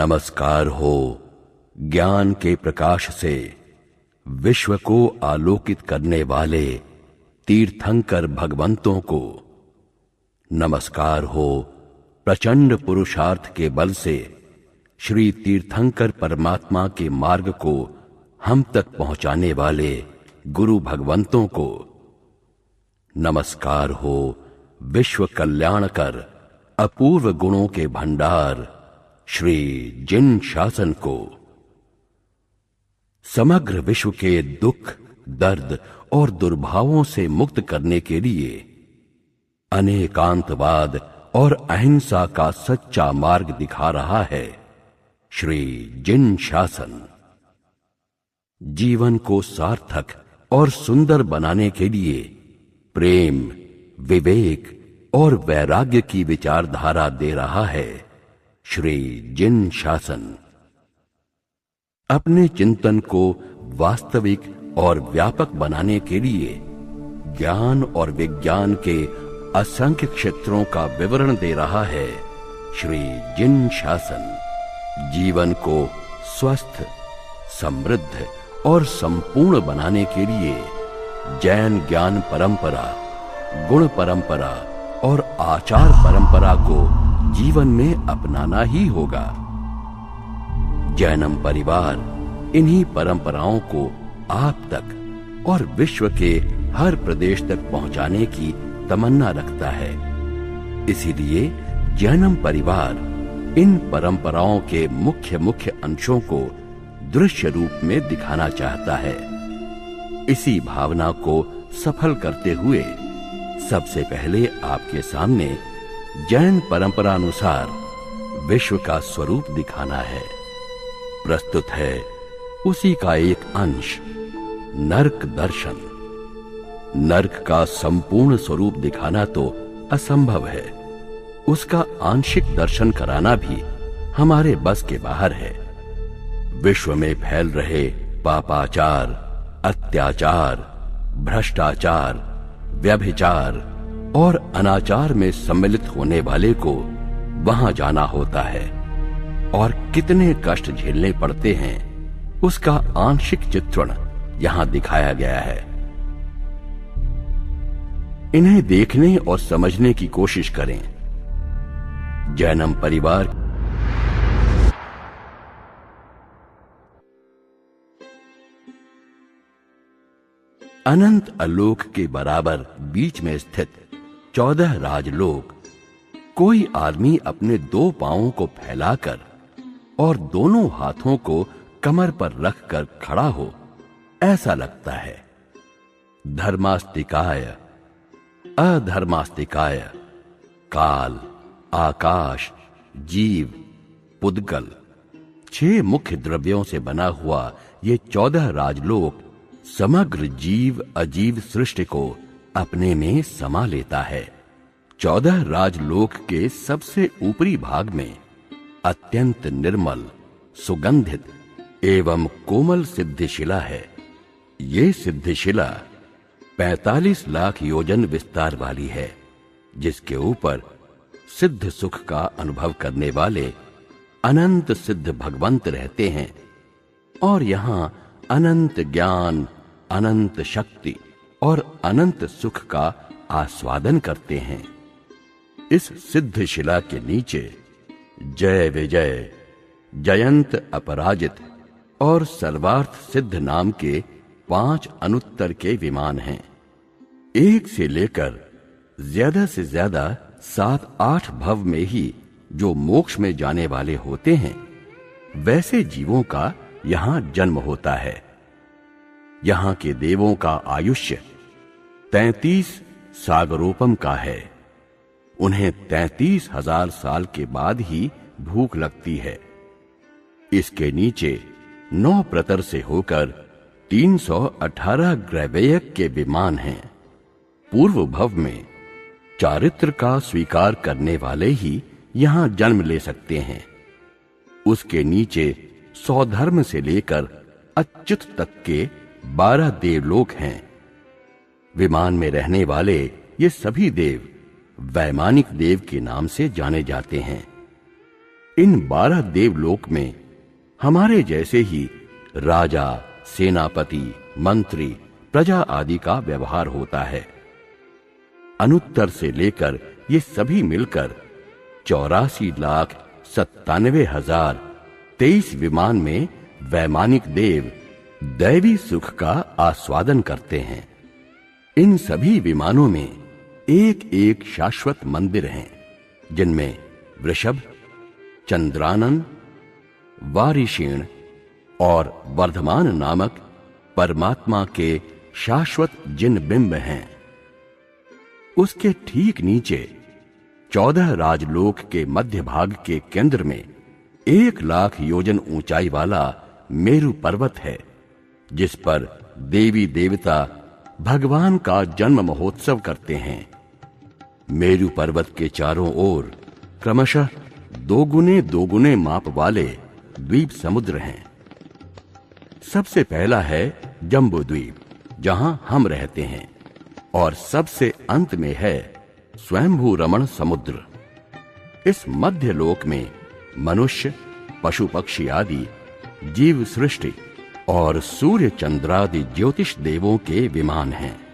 नमस्कार हो ज्ञान के प्रकाश से विश्व को आलोकित करने वाले तीर्थंकर भगवंतों को। नमस्कार हो प्रचंड पुरुषार्थ के बल से श्री तीर्थंकर परमात्मा के मार्ग को हम तक पहुंचाने वाले गुरु भगवंतों को। नमस्कार हो विश्व कल्याणकर अपूर्व गुणों के भंडार श्री जिन शासन को। समग्र विश्व के दुख, दर्द और दुर्भावों से मुक्त करने के लिए अनेकांतवाद और अहिंसा का सच्चा मार्ग दिखा रहा है श्री जिन शासन। जीवन को सार्थक और सुंदर बनाने के लिए प्रेम, विवेक और वैराग्य की विचारधारा दे रहा है श्री जिन शासन। अपने चिंतन को वास्तविक और व्यापक बनाने के लिए ज्ञान और विज्ञान के असंख्य क्षेत्रों का विवरण दे रहा है श्री जिन शासन। जीवन को स्वस्थ, समृद्ध और संपूर्ण बनाने के लिए जैन ज्ञान परंपरा, गुण परंपरा और आचार परंपरा को जीवन में अपनाना ही होगा। जैनम परिवार इन्हीं परंपराओं को आप तक और विश्व के हर प्रदेश तक पहुंचाने की तमन्ना रखता है। इसीलिए जैनम परिवार इन परंपराओं के मुख्य मुख्य अंशों को दृश्य रूप में दिखाना चाहता है। इसी भावना को सफल करते हुए सबसे पहले आपके सामने जैन परंपरा अनुसार विश्व का स्वरूप दिखाना है। प्रस्तुत है उसी का एक अंश, नरक दर्शन। नरक का संपूर्ण स्वरूप दिखाना तो असंभव है, उसका आंशिक दर्शन कराना भी हमारे बस के बाहर है। विश्व में फैल रहे पापाचार, अत्याचार, भ्रष्टाचार, व्यभिचार और अनाचार में सम्मिलित होने वाले को वहां जाना होता है और कितने कष्ट झेलने पड़ते हैं उसका आंशिक चित्रण यहां दिखाया गया है। इन्हें देखने और समझने की कोशिश करें। जैनम परिवार अनंत आलोक के बराबर बीच में स्थित 14 राजलोक। कोई आदमी अपने 2 पांवों को फैलाकर और दोनों हाथों को कमर पर रखकर खड़ा हो, ऐसा लगता है। धर्मास्तिकाय, अधर्मास्तिकाय, काल, आकाश, जीव, पुद्गल, 6 मुख्य द्रव्यों से बना हुआ ये 14 राजलोक समग्र जीव अजीव सृष्टि को अपने में समा लेता है। 14 राजलोक के सबसे ऊपरी भाग में अत्यंत निर्मल, सुगंधित एवं कोमल सिद्धिशिला है। ये सिद्धिशिला 45 लाख योजन विस्तार वाली है, जिसके ऊपर सिद्ध सुख का अनुभव करने वाले अनंत सिद्ध भगवंत रहते हैं और यहां अनंत ज्ञान, अनंत शक्ति और अनंत सुख का आस्वादन करते हैं। इस सिद्ध शिला के नीचे जय विजय, जयंत अपराजित और सर्वार्थ सिद्ध नाम के 5 अनुत्तर के विमान हैं। एक से लेकर ज्यादा से ज्यादा 7-8 भव में ही जो मोक्ष में जाने वाले होते हैं, वैसे जीवों का यहां जन्म होता है। यहां के देवों का आयुष्य 33 सागरोपम का है। उन्हें 33,000 साल के बाद ही भूख लगती है। इसके नीचे 9 प्रतर से होकर 318 ग्रैवेयक के विमान हैं। पूर्व भव में चारित्र का स्वीकार करने वाले ही यहां जन्म ले सकते हैं। उसके नीचे सौधर्म से लेकर अच्युत तक के 12 देवलोक हैं। विमान में रहने वाले ये सभी देव वैमानिक देव के नाम से जाने जाते हैं। इन 12 देवलोक में हमारे जैसे ही राजा, सेनापति, मंत्री, प्रजा आदि का व्यवहार होता है। अनुत्तर से लेकर ये सभी मिलकर 84,97,023 विमान में वैमानिक देव दैवी सुख का आस्वादन करते हैं। इन सभी विमानों में एक एक शाश्वत मंदिर हैं, जिनमें वृषभ, चंद्रानन, वारिशीण और वर्धमान नामक परमात्मा के शाश्वत जिन बिंब हैं। उसके ठीक नीचे 14 राजलोक के मध्य भाग के केंद्र में 1,00,000 योजन ऊंचाई वाला मेरु पर्वत है, जिस पर देवी देवता भगवान का जन्म महोत्सव करते हैं। मेरु पर्वत के चारों ओर क्रमशः दोगुने माप वाले द्वीप समुद्र हैं। सबसे पहला है जम्बू द्वीप, जहां हम रहते हैं, और सबसे अंत में है स्वयंभू रमण समुद्र। इस मध्य लोक में मनुष्य, पशु पक्षी आदि जीव सृष्टि और सूर्य चंद्रादि ज्योतिष देवों के विमान हैं।